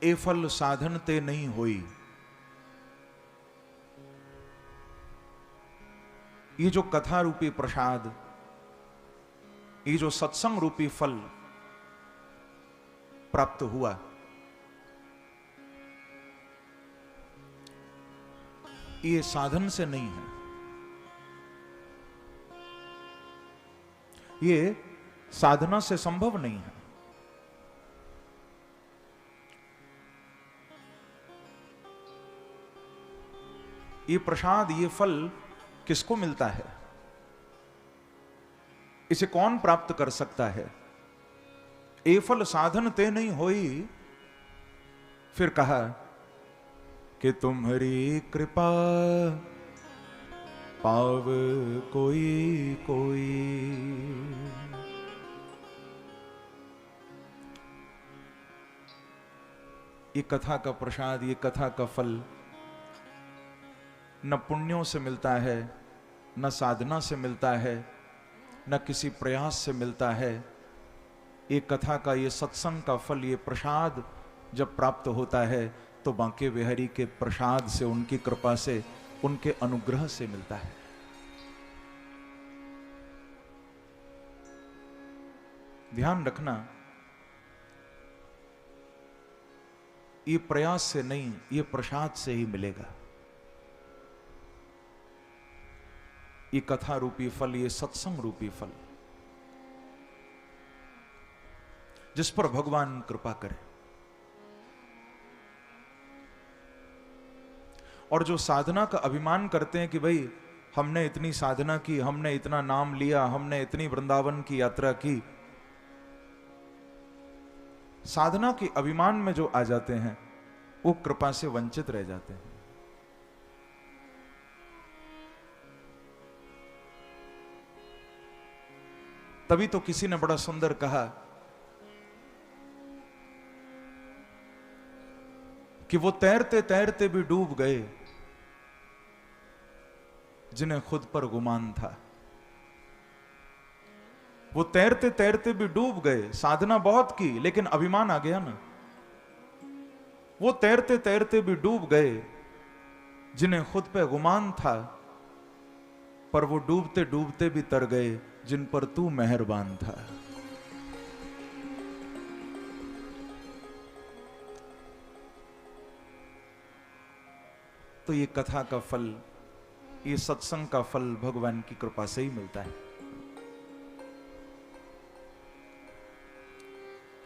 ए फल साधन ते नहीं होई। ये जो कथा रूपी प्रसाद, ये जो सत्संग रूपी फल प्राप्त हुआ, ये साधन से नहीं है, ये साधना से संभव नहीं है। ये प्रसाद, ये फल किसको मिलता है? इसे कौन प्राप्त कर सकता है? ए फल साधन ते नहीं होई। फिर कहा कि तुम्हारी कृपा पाव कोई कोई। ये कथा का प्रसाद, ये कथा का फल न पुण्यों से मिलता है, न साधना से मिलता है, न किसी प्रयास से मिलता है। ये कथा का, ये सत्संग का फल, ये प्रसाद जब प्राप्त होता है तो बांके बिहारी के प्रसाद से, उनकी कृपा से, उनके अनुग्रह से मिलता है। ध्यान रखना, ये प्रयास से नहीं, ये प्रसाद से ही मिलेगा। ये कथा रूपी फल, ये सत्संग रूपी फल, जिस पर भगवान कृपा करे। और जो साधना का अभिमान करते हैं कि भाई हमने इतनी साधना की, हमने इतना नाम लिया, हमने इतनी वृंदावन की यात्रा की, साधना के अभिमान में जो आ जाते हैं वो कृपा से वंचित रह जाते हैं। तभी तो किसी ने बड़ा सुंदर कहा कि वो तैरते तैरते भी डूब गए जिन्हें खुद पर गुमान था। वो तैरते तैरते भी डूब गए, साधना बहुत की लेकिन अभिमान आ गया ना। वो तैरते तैरते भी डूब गए जिन्हें खुद पे गुमान था, पर वो डूबते डूबते भी तर गए जिन पर तू मेहरबान था। तो ये कथा का फल, ये सत्संग का फल भगवान की कृपा से ही मिलता है।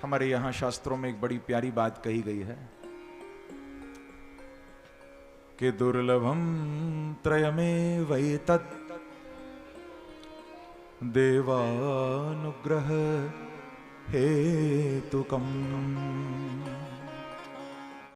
हमारे यहां शास्त्रों में एक बड़ी प्यारी बात कही गई है कि दुर्लभम त्रयमेवैतत् देवानुग्रह हेतुकम्।